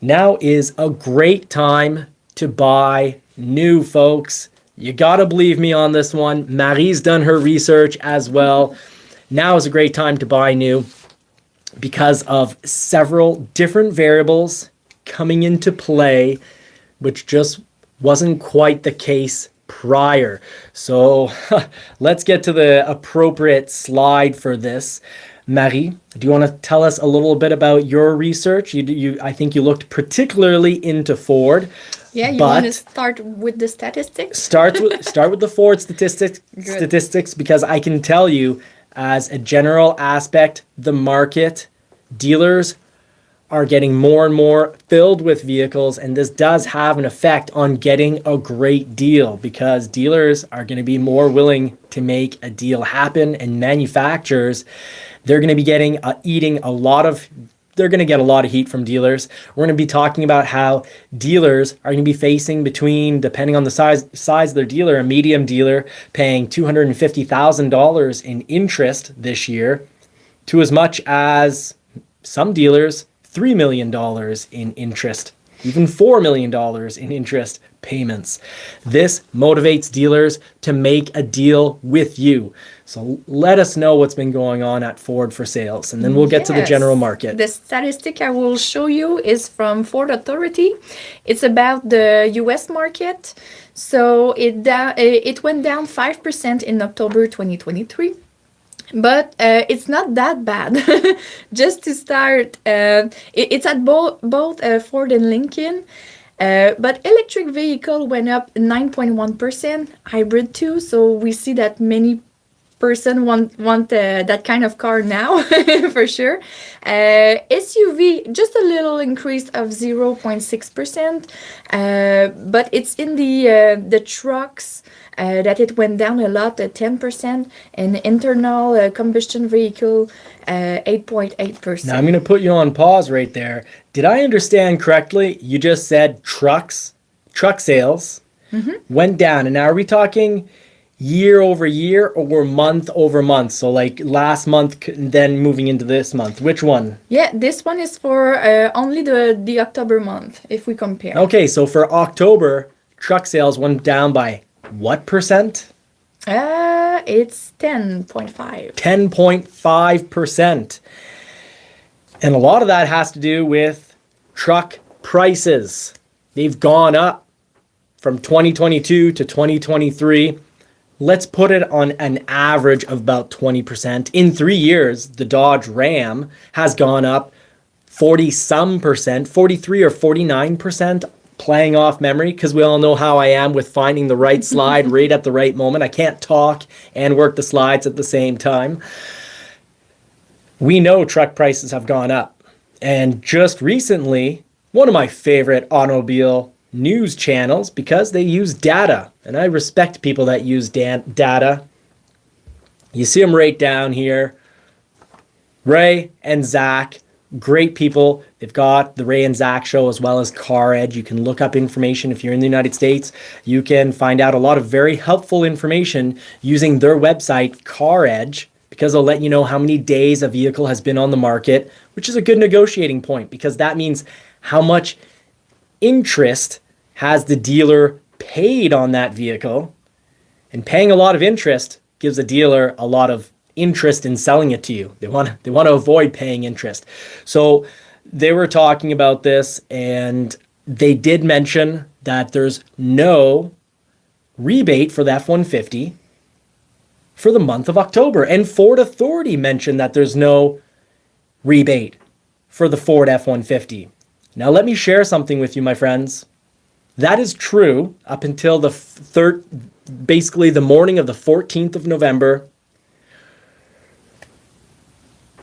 Now is a great time to buy new, folks. You gotta believe me on this one. Marie's done her research as well. Now is a great time to buy new because of several different variables coming into play, which just wasn't quite the case prior. So let's get to the appropriate slide for this. Marie, do you want to tell us a little bit about your research? I think you looked particularly into Ford. Yeah, you want to start with the statistics? Start with the Ford statistics, because I can tell you, as a general aspect, the market, dealers are getting more and more filled with vehicles, and this does have an effect on getting a great deal because dealers are going to be more willing to make a deal happen, and manufacturers, they're going to be they're going to get a lot of heat from dealers. We're going to be talking about how dealers are going to be facing between, depending on the size of their dealer, a medium dealer paying $250,000 in interest this year to as much as some dealers $3 million in interest, even $4 million in interest payments. This motivates dealers to make a deal with you. So let us know what's been going on at Ford for sales, and then we'll get to the general market. The statistic I will show you is from Ford Authority. It's about the US market. So it went down 5% in October 2023. But it's not that bad. Just to start, it's at both Ford and Lincoln. But electric vehicle went up 9.1%, hybrid too. So we see that many person want that kind of car now for sure. SUV just a little increase of 0.6%, but it's in the trucks that it went down a lot at 10%, and internal combustion vehicle 8.8%. Now I'm going to put you on pause right there. Did I understand correctly? You just said truck sales went down, and now are we talking year over year or month over month? So like last month, then moving into this month. Which one? Yeah, this one is for only the October month, if we compare. Okay, so for October, truck sales went down by what percent? It's 10.5. 10.5%. And a lot of that has to do with truck prices. They've gone up from 2022 to 2023. Let's put it on an average of about 20%. In 3 years, the Dodge Ram has gone up 40-some%, 43 or 49%, playing off memory, because we all know how I am with finding the right slide right at the right moment. I can't talk and work the slides at the same time. We know truck prices have gone up. And just recently, one of my favorite automobile news channels, because they use data, and I respect people that use data. You see them right down here. Ray and Zach, great people. They've got the Ray and Zach show as well as Car Edge. You can look up information if you're in the United States. You can find out a lot of very helpful information using their website, Car Edge, because they'll let you know how many days a vehicle has been on the market, which is a good negotiating point, because that means how much interest has the dealer paid on that vehicle. And paying a lot of interest gives a dealer a lot of interest in selling it to you. They want to avoid paying interest. So they were talking about this, and they did mention that there's no rebate for the F-150 for the month of October. And Ford Authority mentioned that there's no rebate for the Ford F-150. Now let me share something with you, my friends. That is true up until basically the morning of the 14th of November.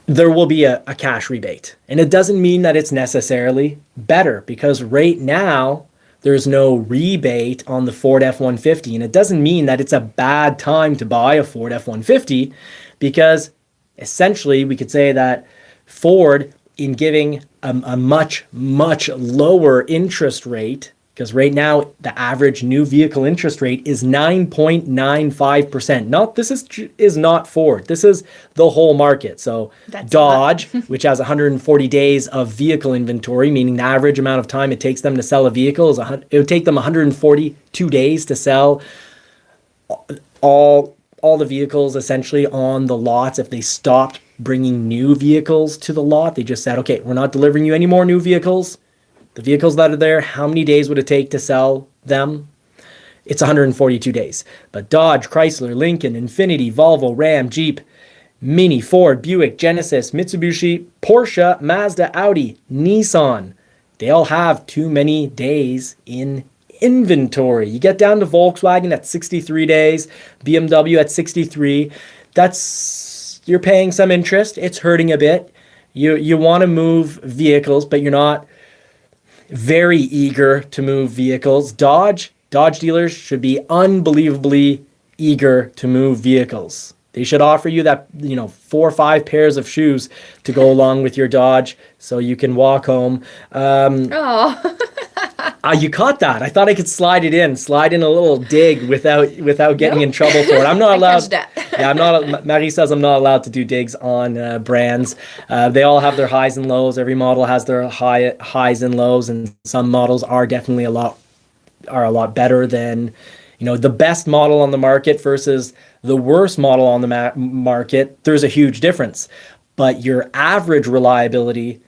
There will be a cash rebate. And it doesn't mean that it's necessarily better, because right now there's no rebate on the Ford F-150. And it doesn't mean that it's a bad time to buy a Ford F-150, because essentially we could say that Ford, in giving a much, much lower interest rate because right now the average new vehicle interest rate is 9.95%. This is not Ford. This is the whole market. So That's Dodge, which has 140 days of vehicle inventory, meaning the average amount of time it takes them to sell a vehicle it would take them 142 days to sell all the vehicles essentially on the lots. If they stopped bringing new vehicles to the lot, they just said, okay, we're not delivering you any more new vehicles. The vehicles that are there, how many days would it take to sell them? It's 142 days. But Dodge, Chrysler, Lincoln, Infiniti, Volvo, Ram, Jeep, Mini, Ford, Buick, Genesis, Mitsubishi, Porsche, Mazda, Audi, Nissan, they all have too many days in inventory. You get down to Volkswagen at 63 days, BMW at 63. You're paying some interest. It's hurting a bit. You want to move vehicles, but you're not very eager to move vehicles. Dodge dealers should be unbelievably eager to move vehicles. They should offer you that, 4 or 5 pairs of shoes to go along with your Dodge so you can walk home. Oh. You caught that. I thought I could slide in a little dig without getting in trouble for it. I'm not allowed. That. Yeah, Marie says I'm not allowed to do digs on brands. They all have their highs and lows. Every model has their highs and lows, and some models are definitely a lot better than, the best model on the market versus the worst model on the market. There's a huge difference. But your average reliability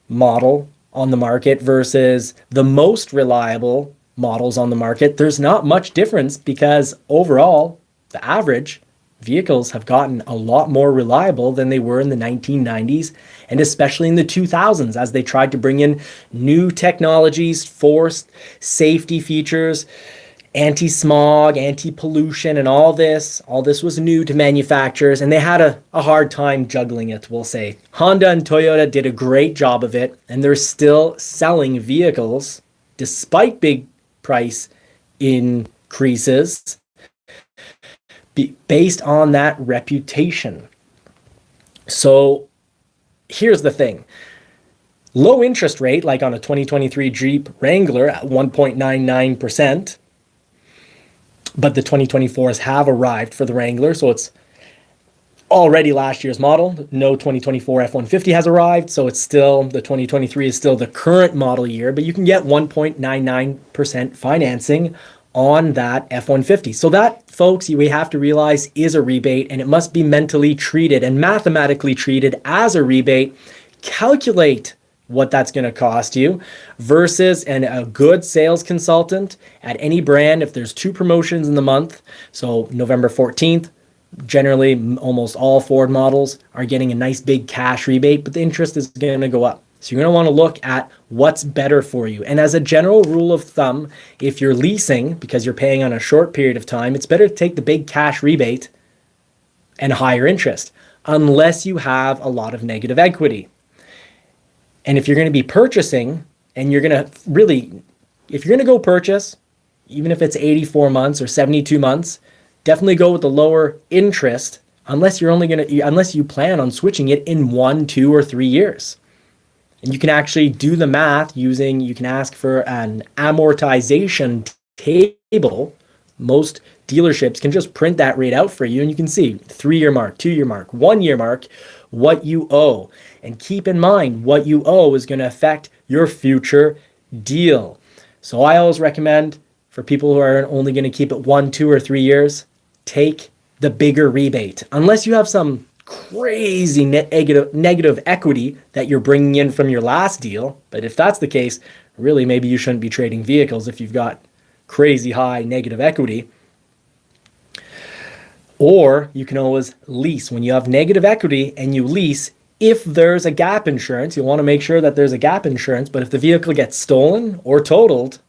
model on the market versus the most reliable models on the market, there's not much difference, because overall, the average vehicles have gotten a lot more reliable than they were in the 1990s, and especially in the 2000s, as they tried to bring in new technologies, forced safety features, anti-smog, anti-pollution, and all this was new to manufacturers, and they had a hard time juggling it, we'll say. Honda and Toyota did a great job of it, and they're still selling vehicles despite big price increases based on that reputation. So here's the thing. Low interest rate, like on a 2023 Jeep Wrangler at 1.99%, but the 2024s have arrived for the Wrangler, so it's already last year's model. No 2024 F-150 has arrived, so it's still, the 2023 is still the current model year, but you can get 1.99% financing on that F-150. So that, folks, we have to realize is a rebate, and it must be mentally treated and mathematically treated as a rebate. Calculate what that's going to cost you versus a good sales consultant at any brand. If there's 2 promotions in the month, so November 14th, generally almost all Ford models are getting a nice big cash rebate, but the interest is going to go up. So you're going to want to look at what's better for you. And as a general rule of thumb, if you're leasing because you're paying on a short period of time, it's better to take the big cash rebate and higher interest, unless you have a lot of negative equity. And if you're going to be purchasing, and you're going to if you're going to go purchase, even if it's 84 months or 72 months, definitely go with the lower interest, unless you plan on switching it in 1, 2, or 3 years. And you can actually do the math you can ask for an amortization table. Most dealerships can just print that rate out for you, and you can see 3-year mark, 2-year mark, 1-year mark, what you owe. And keep in mind, what you owe is going to affect your future deal. So I always recommend, for people who are only going to keep it 1, 2, or 3 years, take the bigger rebate. Unless you have some crazy negative equity that you're bringing in from your last deal. But if that's the case, really maybe you shouldn't be trading vehicles if you've got crazy high negative equity. Or you can always lease. When you have negative equity and you lease, if there's a gap insurance, you want to make sure that there's a gap insurance, but if the vehicle gets stolen or totaled,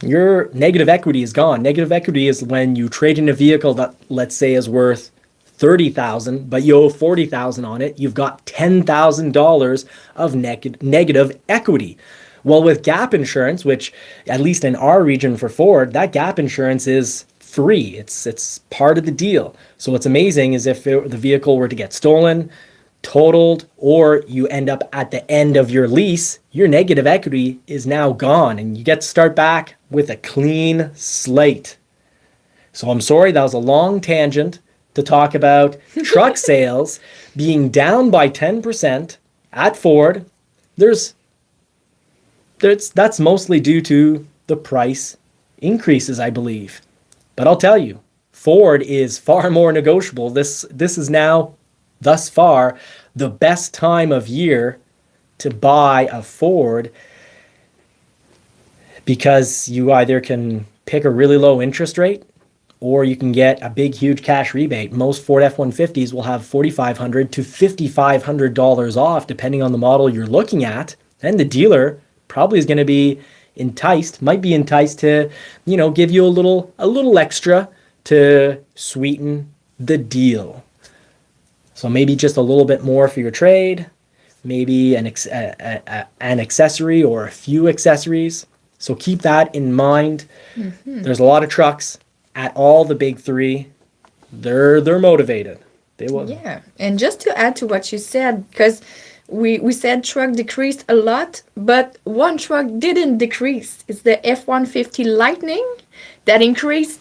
your negative equity is gone. Negative equity is when you trade in a vehicle that, let's say, is worth $30,000, but you owe $40,000 on it. You've got $10,000 of negative equity. Well, with gap insurance, which at least in our region for Ford, that gap insurance is free. It's part of the deal. So what's amazing is if the vehicle were to get stolen, totaled, or you end up at the end of your lease, your negative equity is now gone and you get to start back with a clean slate. So I'm sorry, that was a long tangent to talk about truck sales being down by 10% at Ford. That's mostly due to the price increases, I believe. But I'll tell you, Ford is far more negotiable. This is now, thus far, the best time of year to buy a Ford, because you either can pick a really low interest rate or you can get a big, huge cash rebate. Most Ford F-150s will have $4,500 to $5,500 off, depending on the model you're looking at. And the dealer probably is going to be might be enticed to, give you a little extra to sweeten the deal. So maybe just a little bit more for your trade, maybe an accessory or a few accessories. So keep that in mind. Mm-hmm. There's a lot of trucks at all the big three. They're motivated. They will. Yeah, and just to add to what you said, because we said truck decreased a lot, but one truck didn't decrease. It's the F-150 Lightning that increased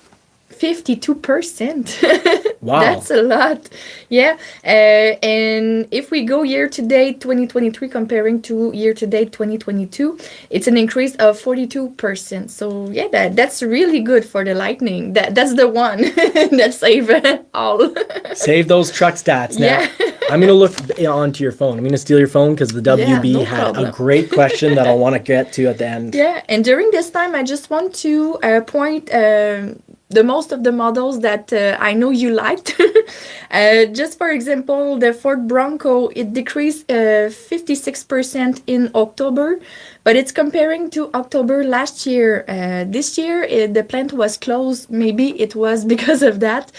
52%. Wow. That's a lot. Yeah. And if we go year to date 2023 comparing to year to date 2022, it's an increase of 42%. So yeah, that's really good for the Lightning. That's the one that save all. Save those truck stats. Now, Yeah. I'm going to look onto your phone. I'm going to steal your phone because the WB had problem. a great question that I'll want to get to at the end. Yeah, and during this time, I just want to point the most of the models that I know you liked. Just for example, the Ford Bronco, it decreased 56% in October, but it's comparing to October last year. This year, the plant was closed. Maybe it was because of that.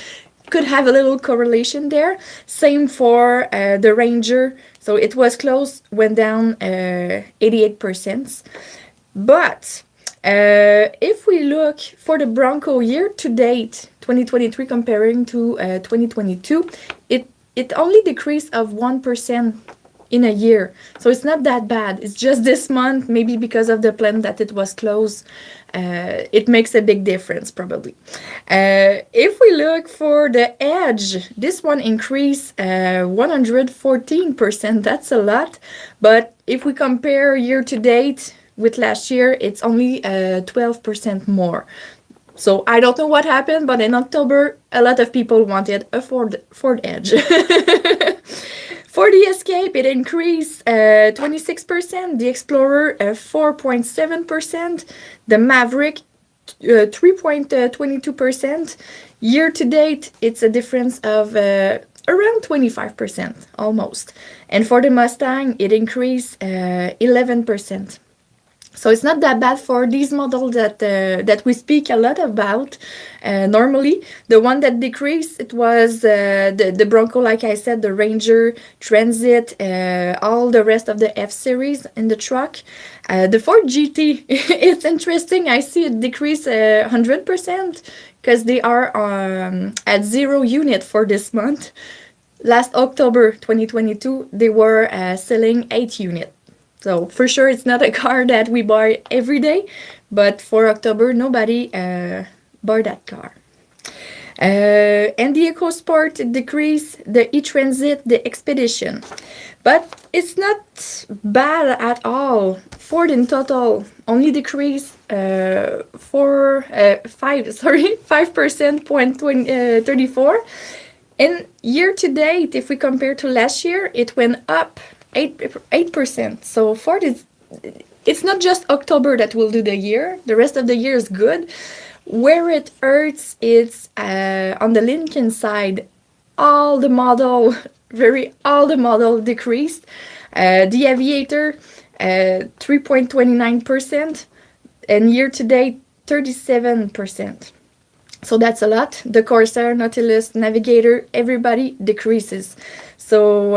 Could have a little correlation there. Same for the Ranger. So it was closed, went down 88%. But if we look for the Bronco year to date, 2023 comparing to 2022, it only decreased of 1% in a year. So it's not that bad. It's just this month, maybe because of the plant that it was closed, it makes a big difference probably. If we look for the Edge, this one increased 114%. That's a lot. But if we compare year to date with last year, it's only 12% more. So I don't know what happened, but in October, a lot of people wanted a Ford Edge. For the Escape, it increased 26%. The Explorer, 4.7%. The Maverick, 3.22%. Year to date, it's a difference of around 25%, almost. And for the Mustang, it increased 11%. So it's not that bad for these models that we speak a lot about normally. The one that decreased, it was the Bronco, like I said, the Ranger, Transit, all the rest of the F-Series in the truck. The Ford GT, it's interesting. I see it decrease 100% because they are at 0 unit for this month. Last October 2022, they were selling 8 units. So for sure, it's not a car that we buy every day, but for October, nobody bought that car. And the EcoSport decreased, the e-Transit, the Expedition. But it's not bad at all. Ford in total only decreased 5%. And year to date, if we compare to last year, it went up 8%. So Ford it's not just October that will do the year. The rest of the year is good. Where it hurts, it's on the Lincoln side. All the model decreased. The Aviator, 3.29%, and year to date, 37%. So that's a lot. The Corsair, Nautilus, Navigator, everybody decreases. So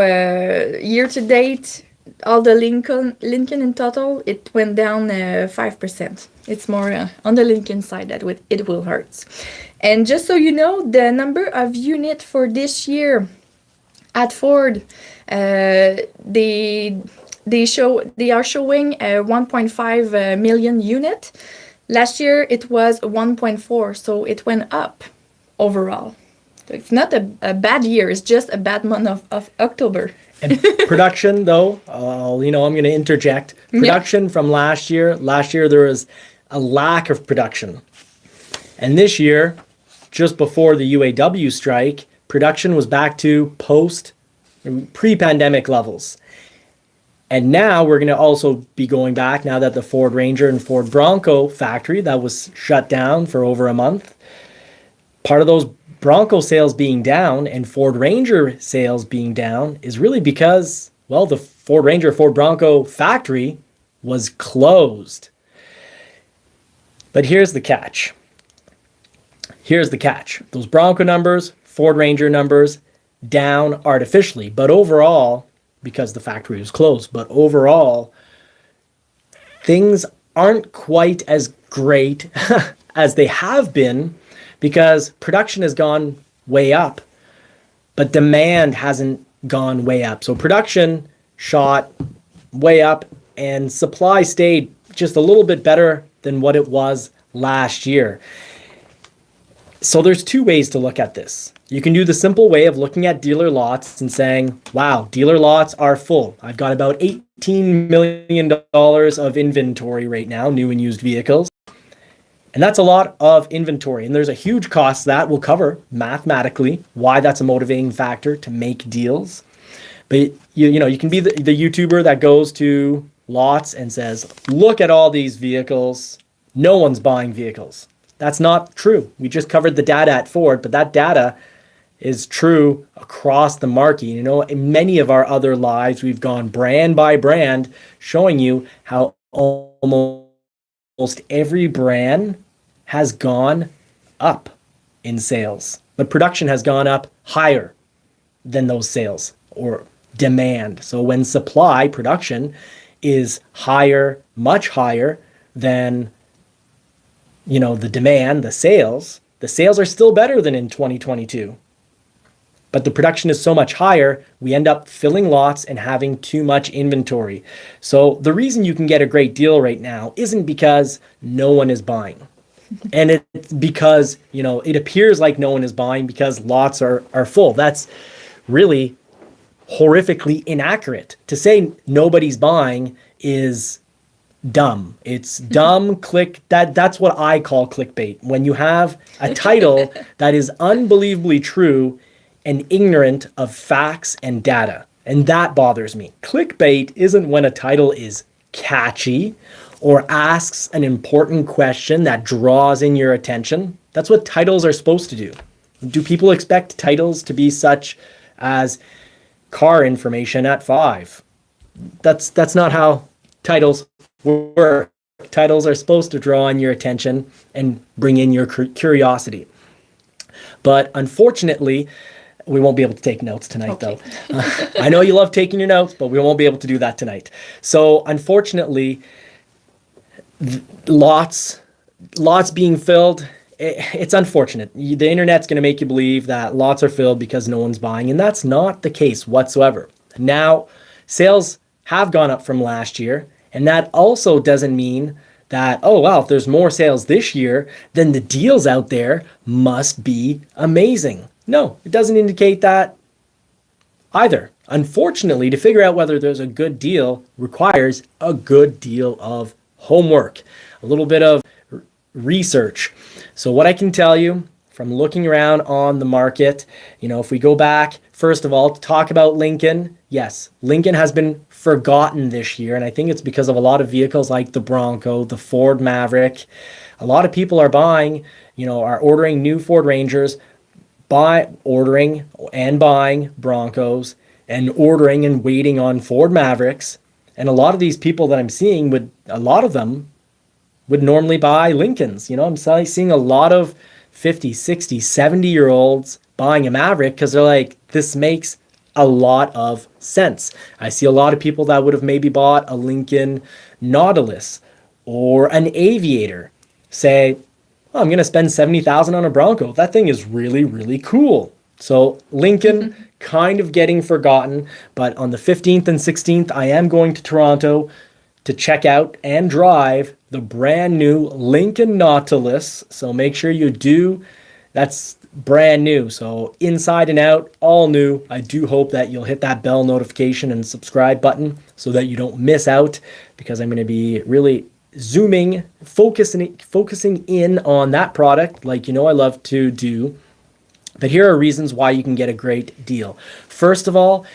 year to date, all the Lincoln in total, it went down 5%. It's more on the Lincoln side that it will hurt. And just so you know, the number of units for this year, At Ford, they are showing a 1.5 million unit. Last year it was 1.4, so it went up overall. So it's not a bad year, it's just a bad month of October. And production, though, I'm going to interject. Production from last year there was a lack of production. And this year, just before the UAW strike, production was back to pre-pandemic levels. And now we're going to also be going back, now that the Ford Ranger and Ford Bronco factory that was shut down for over a month, part of those Bronco sales being down and Ford Ranger sales being down is really because, well, the Ford Ranger, Ford Bronco factory was closed. But here's the catch. Those Bronco numbers, Ford Ranger numbers, down artificially. But overall, because the factory was closed, but overall, things aren't quite as great as they have been because production has gone way up, but demand hasn't gone way up. So production shot way up and supply stayed just a little bit better than what it was last year. So there's two ways to look at this. You can do the simple way of looking at dealer lots and saying, wow, dealer lots are full. I've got about $18 million of inventory right now, new and used vehicles. And that's a lot of inventory. And there's a huge cost that will cover mathematically why that's a motivating factor to make deals. But you can be the YouTuber that goes to lots and says, look at all these vehicles. No one's buying vehicles. That's not true. We just covered the data at Ford, but that data is true across the market. In many of our other lives, we've gone brand by brand, showing you how almost every brand has gone up in sales, but production has gone up higher than those sales or demand. So when production is higher, much higher than the demand, the sales are still better than in 2022. But the production is so much higher, we end up filling lots and having too much inventory. So the reason you can get a great deal right now isn't because no one is buying. And it's because, it appears like no one is buying because lots are full. That's really horrifically inaccurate. To say nobody's buying is dumb. It's dumb that's what I call clickbait. When you have a title that is unbelievably true and ignorant of facts and data. And that bothers me. Clickbait isn't when a title is catchy or asks an important question that draws in your attention. That's what titles are supposed to do. Do people expect titles to be such as car information at 5? That's not how titles work. Titles are supposed to draw in your attention and bring in your curiosity. But unfortunately, we won't be able to take notes tonight, though. I know you love taking your notes, but we won't be able to do that tonight. So unfortunately, lots being filled, it's unfortunate. The internet's going to make you believe that lots are filled because no one's buying, and that's not the case whatsoever. Now, sales have gone up from last year, and that also doesn't mean that, oh, wow, if there's more sales this year, then the deals out there must be amazing. No, it doesn't indicate that either. Unfortunately, to figure out whether there's a good deal requires a good deal of homework, a little bit of research. So what I can tell you from looking around on the market, if we go back, first of all, to talk about Lincoln, yes, Lincoln has been forgotten this year. And I think it's because of a lot of vehicles like the Bronco, the Ford Maverick. A lot of people are buying, are ordering new Ford Rangers, ordering and buying Broncos, and ordering and waiting on Ford Mavericks. And a lot of these people that I'm seeing a lot of them would normally buy Lincolns. I'm seeing a lot of 50, 60, 70-year-olds buying a Maverick because they're like, this makes a lot of sense. I see a lot of people that would have maybe bought a Lincoln Nautilus or an Aviator say, I'm going to spend $70,000 on a Bronco. That thing is really, really cool. So Lincoln kind of getting forgotten, but on the 15th and 16th, I am going to Toronto to check out and drive the brand new Lincoln Nautilus. So make sure you do. That's brand new. So inside and out, all new. I do hope that you'll hit that bell notification and subscribe button so that you don't miss out, because I'm going to be really zooming, focusing in on that product like you know I love to do. But here are reasons why you can get a great deal. First of all,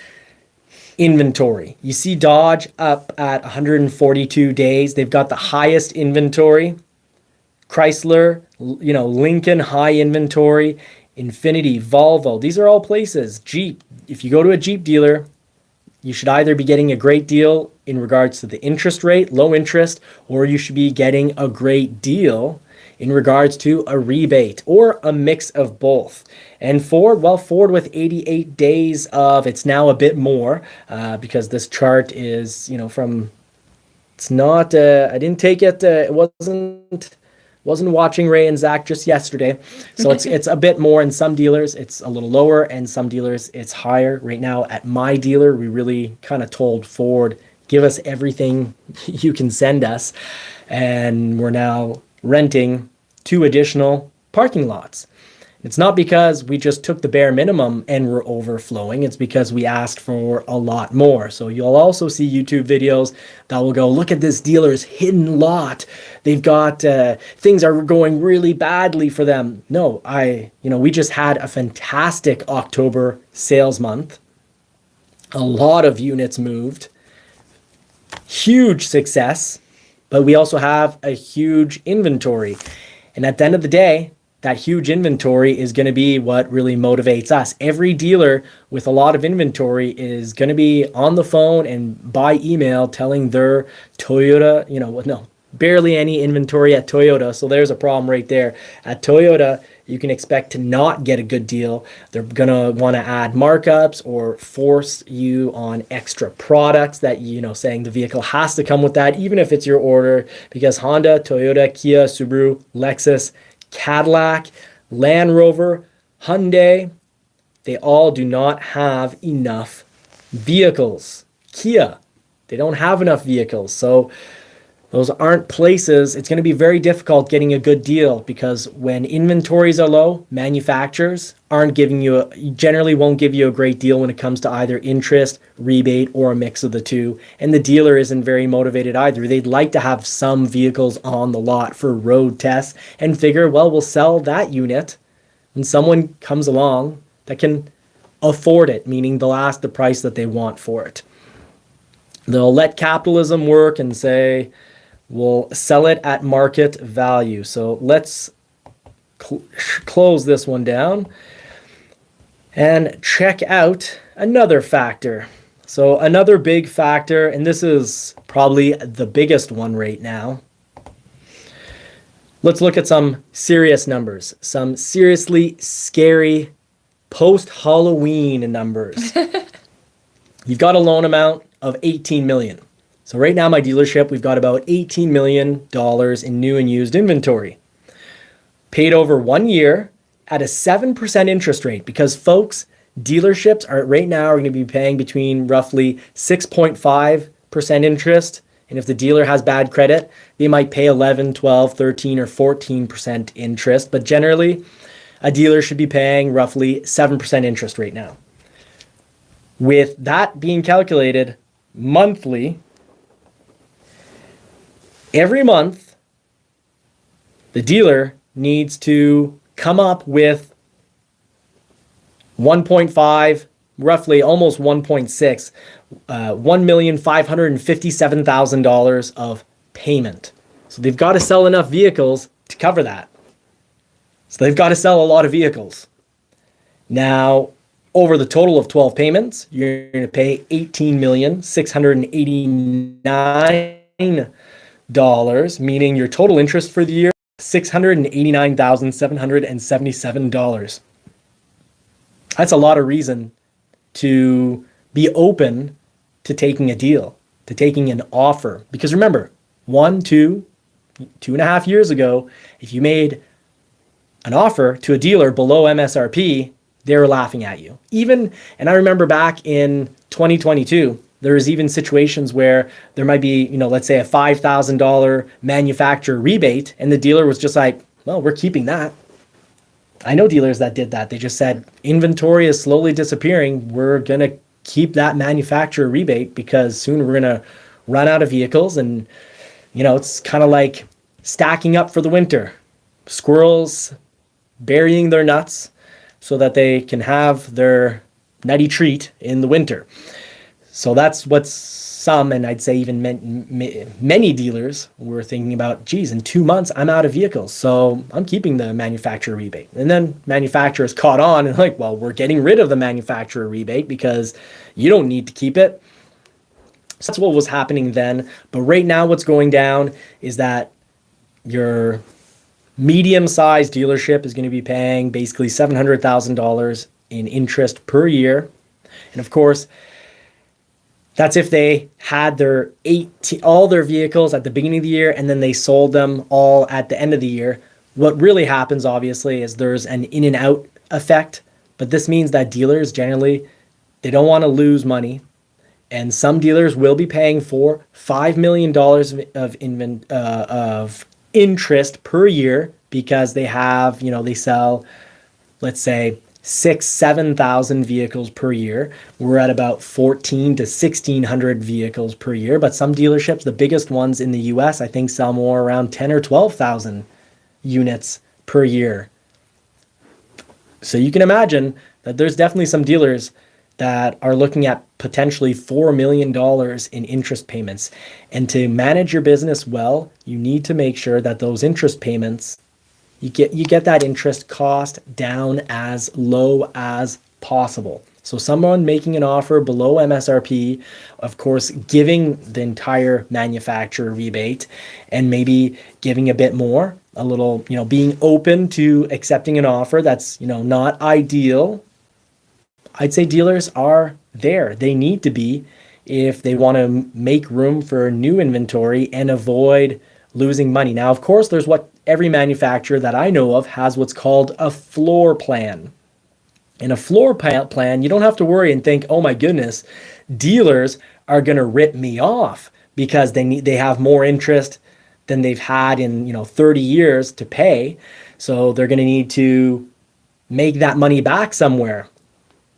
inventory. You see Dodge up at 142 days. They've got the highest inventory. Chrysler, Lincoln, high inventory. Infiniti, Volvo, these are all places. Jeep, if you go to a Jeep dealer, you should either be getting a great deal in regards to the interest rate, low interest, or you should be getting a great deal in regards to a rebate, or a mix of both. And Ford, well, Ford with 88 days of, it's now a bit more, because this chart is, it's not, I didn't take it, it wasn't watching Ray and Zach just yesterday. So it's a bit more. In some dealers, it's a little lower, and some dealers, it's higher. Right now at my dealer, we really kind of told Ford, give us everything you can send us. And we're now renting 2 additional parking lots. It's not because we just took the bare minimum and we're overflowing. It's because we asked for a lot more. So you'll also see YouTube videos that will go, look at this dealer's hidden lot. They've got, things are going really badly for them. No, we just had a fantastic October sales month. A lot of units moved. Huge success. But we also have a huge inventory. And at the end of the day, that huge inventory is going to be what really motivates us. Every dealer with a lot of inventory is going to be on the phone and by email telling their Toyota, barely any inventory at Toyota. So there's a problem right there. At Toyota, you can expect to not get a good deal. They're going to want to add markups or force you on extra products that, saying the vehicle has to come with that, even if it's your order, because Honda, Toyota, Kia, Subaru, Lexus, Cadillac, Land Rover, Hyundai, they all do not have enough vehicles. Kia, they don't have enough vehicles. So those aren't places. It's going to be very difficult getting a good deal, because when inventories are low, manufacturers generally won't give you a great deal when it comes to either interest, rebate, or a mix of the two. And the dealer isn't very motivated either. They'd like to have some vehicles on the lot for road tests and figure, well, we'll sell that unit when someone comes along that can afford it, meaning they'll ask the price that they want for it. They'll let capitalism work and say, we'll sell it at market value. So let's close this one down and check out another factor. So another big factor, and this is probably the biggest one right now. Let's look at some serious numbers, some seriously scary post-Halloween numbers. You've got a loan amount of $18 million. So right now, my dealership, we've got about $18 million in new and used inventory. Paid over 1 year at a 7% interest rate, because folks, dealerships are going to be paying between roughly 6.5% interest. And if the dealer has bad credit, they might pay 11, 12, 13, or 14% interest. But generally, a dealer should be paying roughly 7% interest right now. With that being calculated monthly, every month, the dealer needs to come up with 1.5, roughly almost 1.6, $1,557,000 of payment. So they've got to sell enough vehicles to cover that. So they've got to sell a lot of vehicles. Now, over the total of 12 payments, you're going to pay $18,689, meaning your total interest for the year, $689,777. That's a lot of reason to be open to taking a deal, to taking an offer. Because remember, 2.5 years ago, if you made an offer to a dealer below MSRP, they were laughing at you. Even, and I remember back in 2022, there was even situations where there might be, let's say a $5,000 manufacturer rebate, and the dealer was just like, well, we're keeping that. I know dealers that did that. They just said, inventory is slowly disappearing. We're going to keep that manufacturer rebate because soon we're going to run out of vehicles. And, it's kind of like stacking up for the winter. Squirrels burying their nuts so that they can have their nutty treat in the winter. So that's what some, and I'd say even many dealers were thinking about, geez, in 2 months, I'm out of vehicles. So I'm keeping the manufacturer rebate. And then manufacturers caught on and like, well, we're getting rid of the manufacturer rebate because you don't need to keep it. So that's what was happening then. But right now what's going down is that your medium-sized dealership is going to be paying basically $700,000 in interest per year. And of course, that's if they had all their vehicles at the beginning of the year and then they sold them all at the end of the year. What really happens, obviously, is there's an in and out effect. But this means that dealers generally, they don't want to lose money. And some dealers will be paying for $5 million of interest per year because they have, they sell, let's say, 7,000 vehicles per year. We're at about 1,400 to 1,600 vehicles per year. But some dealerships, the biggest ones in the US, I think sell more around 10 or 12,000 units per year. So you can imagine that there's definitely some dealers that are looking at potentially $4 million in interest payments. And to manage your business well, you need to make sure that those interest payments, you get that interest cost down as low as possible. So someone making an offer below MSRP, of course, giving the entire manufacturer rebate and maybe giving a bit more, a little, being open to accepting an offer that's, not ideal. I'd say dealers are there. They need to be if they want to make room for new inventory and avoid losing money. Now, of course, there's what every manufacturer that I know of has what's called a floor plan. In a floor plan, you don't have to worry and think, oh my goodness, dealers are going to rip me off because they have more interest than they've had in 30 years to pay. So they're going to need to make that money back somewhere.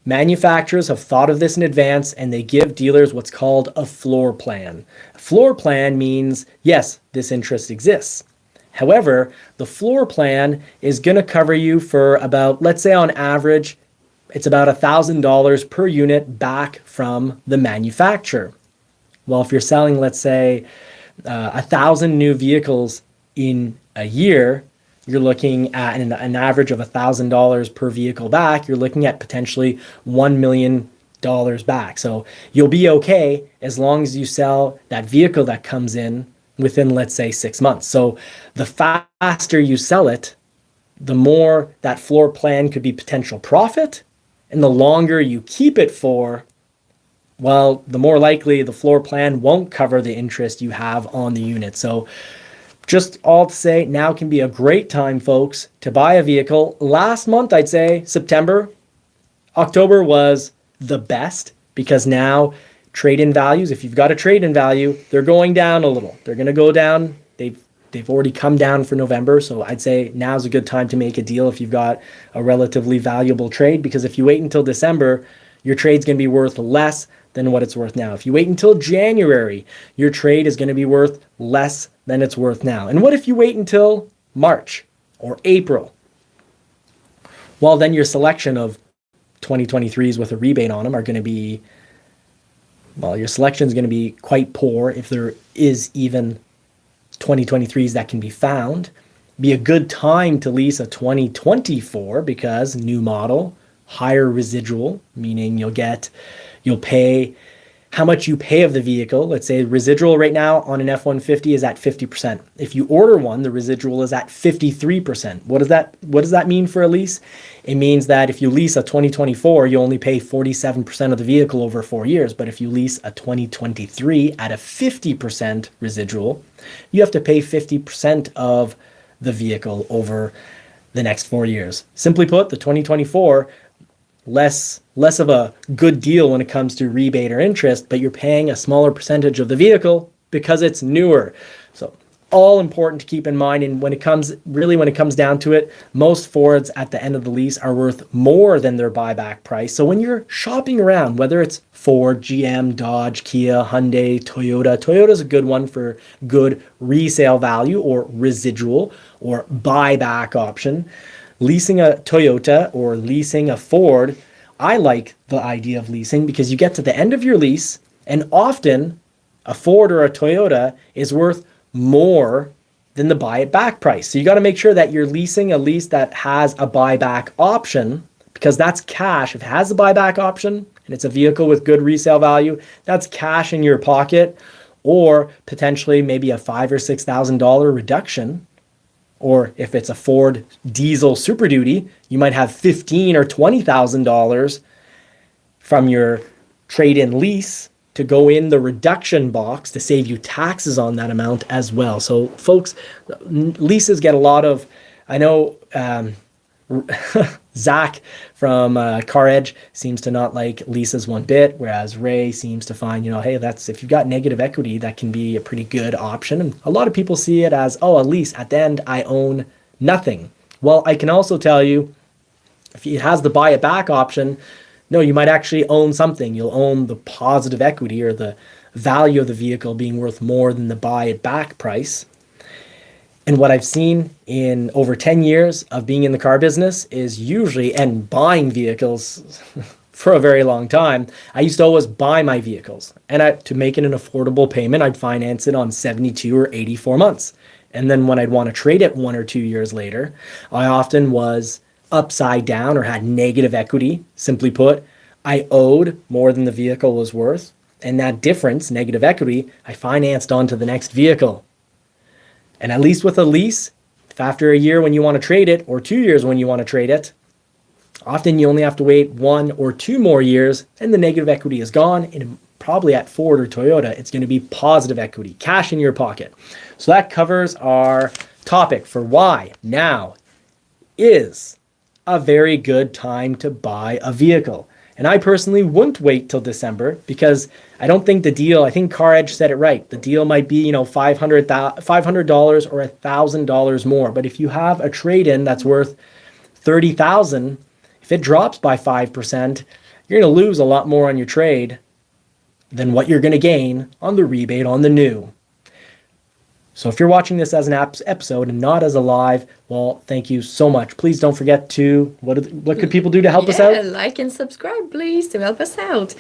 Manufacturers have thought of this in advance and they give dealers what's called a floor plan. A floor plan means, yes, this interest exists. However, the floor plan is going to cover you for about, let's say on average, it's about $1,000 per unit back from the manufacturer. Well, if you're selling, let's say, 1,000 new vehicles in a year, you're looking at an average of $1,000 per vehicle back. You're looking at potentially $1 million back. So you'll be okay as long as you sell that vehicle that comes in within, let's say, 6 months. So the faster you sell it, the more that floor plan could be potential profit. And the longer you keep it for, well, the more likely the floor plan won't cover the interest you have on the unit. So just all to say, now can be a great time, folks, to buy a vehicle. Last month, I'd say September, October was the best because now trade-in values, if you've got a trade-in value, they're going down a little. They're going to go down. They've already come down for November. So I'd say now's a good time to make a deal if you've got a relatively valuable trade, because if you wait until December, your trade's going to be worth less than what it's worth now. If you wait until January, your trade is going to be worth less than it's worth now. And what if you wait until March or April? Well, then your selection of 2023s with a rebate on them are going to be, well, your selection is going to be quite poor if there is even 2023s that can be found. Be a good time to lease a 2024 because new model, higher residual, meaning you'll pay how much you pay of the vehicle. Let's say residual right now on an F-150 is at 50%. If you order one, the residual is at 53%. What does that mean for a lease? It means that if you lease a 2024, you only pay 47% of the vehicle over 4 years. But if you lease a 2023 at a 50% residual, you have to pay 50% of the vehicle over the next 4 years. Simply put, the 2024 less of a good deal when it comes to rebate or interest, but you're paying a smaller percentage of the vehicle because it's newer. So all important to keep in mind. And when it comes down to it, most Fords at the end of the lease are worth more than their buyback price. So when you're shopping around, whether it's Ford, GM, Dodge, Kia, Hyundai, Toyota's a good one for good resale value or residual or buyback option. Leasing a Toyota or leasing a Ford, I like the idea of leasing because you get to the end of your lease and often a Ford or a Toyota is worth more than the buy it back price. So you got to make sure that you're leasing a lease that has a buyback option because that's cash. If it has the buyback option and it's a vehicle with good resale value, that's cash in your pocket, or potentially maybe a $5,000 or $6,000 reduction. Or if it's a Ford diesel Super Duty, you might have $15,000 or $20,000 from your trade-in lease to go in the reduction box to save you taxes on that amount as well. So folks, leases get a lot of, I know Zach from Car Edge seems to not like leases one bit, whereas Ray seems to find, hey, that's, if you've got negative equity, that can be a pretty good option. And a lot of people see it as, a lease, at the end I own nothing. Well, I can also tell you, if it has the buy it back option, no, you might actually own something. You'll own the positive equity or the value of the vehicle being worth more than the buy it back price. And what I've seen in over 10 years of being in the car business is usually, and buying vehicles for a very long time, I used to always buy my vehicles. And to make it an affordable payment, I'd finance it on 72 or 84 months. And then when I'd want to trade it 1 or 2 years later, I often was upside down or had negative equity. Simply put, I owed more than the vehicle was worth. And that difference, negative equity, I financed onto the next vehicle. And at least with a lease, if after a year when you want to trade it, or 2 years when you want to trade it, often you only have to wait 1 or 2 more years and the negative equity is gone. And probably at Ford or Toyota, it's going to be positive equity, cash in your pocket. So that covers our topic for why now is a very good time to buy a vehicle. And I personally wouldn't wait till December because I don't think the deal, I think Car Edge said it right. The deal might be, $500 or $1,000 more. But if you have a trade-in that's worth $30,000, if it drops by 5%, you're going to lose a lot more on your trade than what you're going to gain on the rebate on the new. So if you're watching this as an episode and not as a live, well, thank you so much. Please don't forget to, what could people do to help us out? Like and subscribe, please, to help us out.